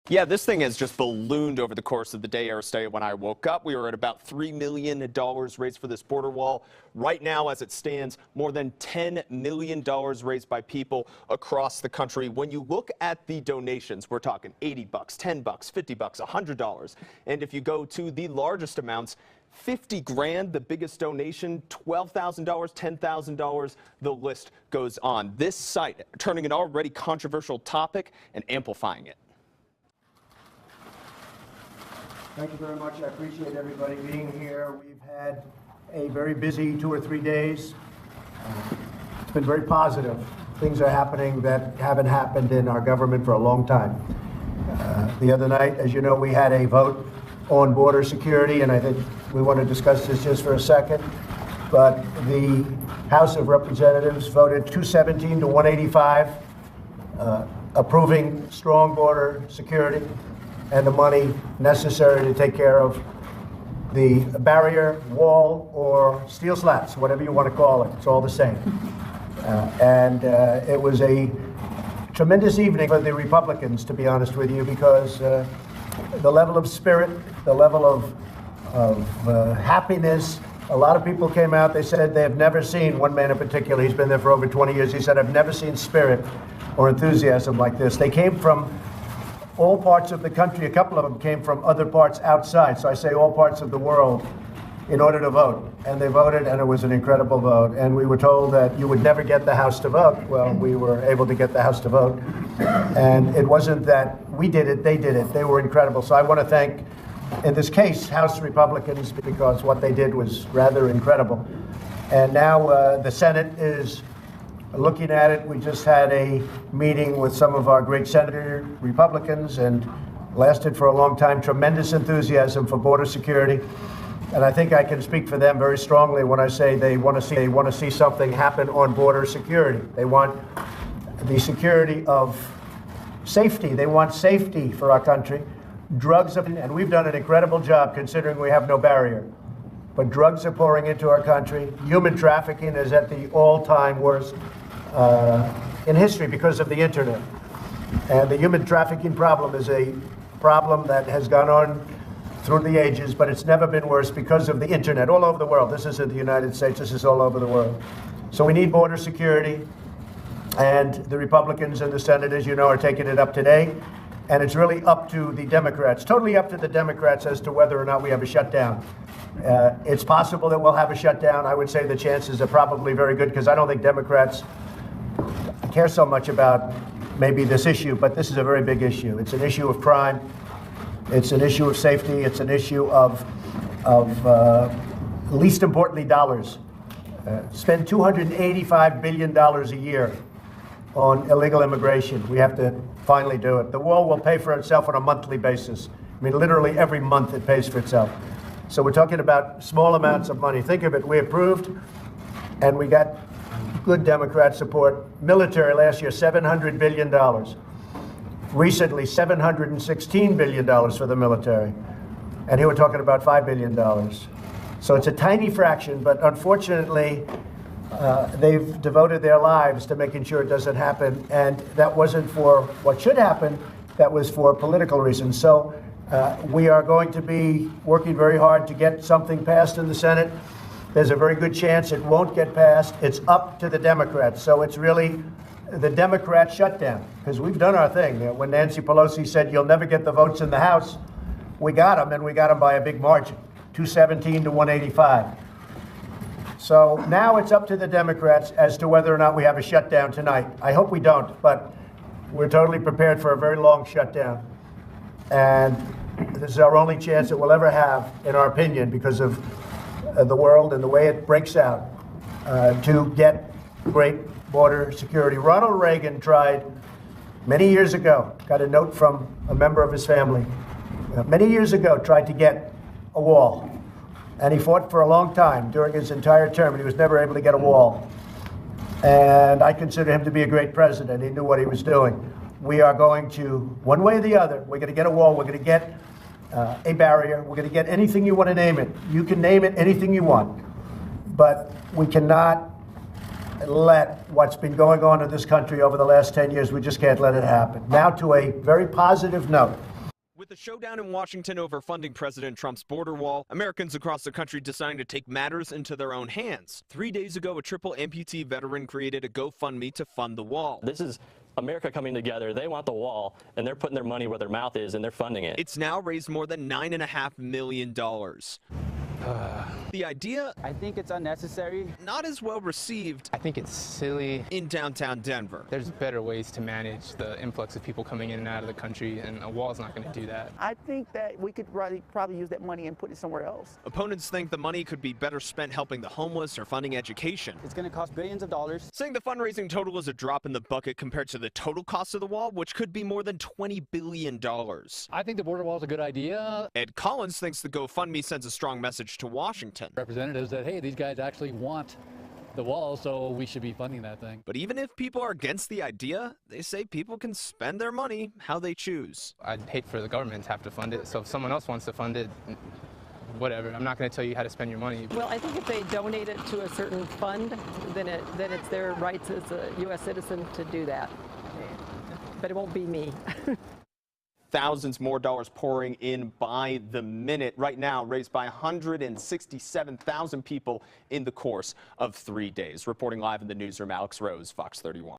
Yeah, this thing has just ballooned over the course of the day. Yesterday, when I woke up, we were at about $3 million raised for this border wall. Right now, as it stands, more than $10 million raised by people across the country. When you look at the donations, we're talking 80 bucks, 10 bucks, 50 bucks, $100. And if you go to the largest amounts, 50 grand, the biggest donation, $12,000, $10,000, the list goes on. This site turning an already controversial topic and amplifying it. Thank you very much. I appreciate everybody being here. We've had a very busy 2 or 3 days. It's been very positive. Things are happening that haven't happened in our government for a long time. The other night, as you know, we had a vote on border security, and I think we want to discuss this just for a second. But the House of Representatives voted 217 to 185, approving strong border security and the money necessary to take care of the barrier, wall, or steel slats, whatever you want to call it. It's all the same. It was a tremendous evening for the Republicans, to be honest with you, because the level of spirit, the level of happiness, a lot of people came out. They said they have never seen, one man in particular, he's been there for over 20 years, he said, I've never seen spirit or enthusiasm like this. They came from all parts of the country. A couple of them came from other parts outside, so I say all parts of the world, in order to vote. And they voted, and it was an incredible vote. And we were told that you would never get the House to vote. Well, we were able to get the House to vote. And it wasn't that we did it, they did it. They were incredible. So I want to thank, in this case, House Republicans, because what they did was rather incredible. And now the Senate is looking at it. We just had a meeting with some of our great senator Republicans, and lasted for a long time. Tremendous enthusiasm for border security, and I think I can speak for them very strongly when I say they want to see something happen on border security. They want the security of safety. They want safety for our country. Drugs, and we've done an incredible job considering we have no barrier. But drugs are pouring into our country. Human trafficking is at the all-time worst in history because of the internet. And the human trafficking problem is a problem that has gone on through the ages, but it's never been worse because of the internet all over the world. This isn't the United States, this is all over the world. So we need border security, and the Republicans and the Senate, as you know, are taking it up today. And it's really up to the Democrats, totally up to the Democrats as to whether or not we have a shutdown. It's possible that we'll have a shutdown. I would say the chances are probably very good, because I don't think Democrats care so much about maybe this issue, but this is a very big issue. It's an issue of crime. It's an issue of safety. It's an issue of least importantly, dollars. Spend $285 billion a year on illegal immigration. We have to finally do it. The wall will pay for itself on a monthly basis. I mean, literally every month it pays for itself. So we're talking about small amounts of money. Think of it, we approved, and we got good Democrat support. Military last year, $700 billion. Recently, $716 billion for the military. And here we're talking about $5 billion. So it's a tiny fraction, but unfortunately, they've devoted their lives to making sure it doesn't happen. And that wasn't for what should happen, that was for political reasons. So we are going to be working very hard to get something passed in the Senate. There's a very good chance it won't get passed. It's up to the Democrats. So it's really the Democrat shutdown, because we've done our thing. When Nancy Pelosi said you'll never get the votes in the House, we got them, and we got them by a big margin, 217 to 185. So now it's up to the Democrats as to whether or not we have a shutdown tonight. I hope we don't, but we're totally prepared for a very long shutdown. And this is our only chance that we'll ever have, in our opinion, because of the world and the way it breaks out, to get great border security. Ronald Reagan tried many years ago, got a note from a member of his family, many years ago tried to get a wall. And he fought for a long time during his entire term, and he was never able to get a wall. And I consider him to be a great president. He knew what he was doing. We are going to, one way or the other, we're going to get a wall, we're going to get a barrier, we're going to get anything you want to name it. You can name it anything you want. But we cannot let what's been going on in this country over the last 10 years, we just can't let it happen. Now to a very positive note. With a showdown in Washington over funding President Trump's border wall, Americans across the country deciding to take matters into their own hands. 3 days ago, a triple amputee veteran created a GoFundMe to fund the wall. This is America coming together. They want the wall, and they're putting their money where their mouth is, and they're funding it. It's now raised more than $9.5 million. The idea, I think it's unnecessary. not as well received I think it's silly. in downtown Denver. There's better ways to manage the influx of people coming in and out of the country, and a wall's not going to do that. I think that we could probably use that money and put it somewhere else. Opponents think the money could be better spent helping the homeless or funding education, It's going to cost billions of dollars. saying the fundraising total is a drop in the bucket compared to the total cost of the wall, which could be more than $20 billion. I think the border wall is a good idea. Ed Collins thinks the GoFundMe sends a strong message to Washington. Representatives that, hey, these guys actually want the wall, so we should be funding that thing. But even if people are against the idea, they say people can spend their money how they choose. I'd hate for the government to have to fund it, so if someone else wants to fund it, whatever. I'm not going to tell you how to spend your money. Well, I think if they donate it to a certain fund, then it's their rights as a U.S. citizen to do that. But it won't be me. Thousands more dollars pouring in by the minute right now, raised by 167,000 people in the course of 3 days. Reporting live in the newsroom, Alex Rose, Fox 31.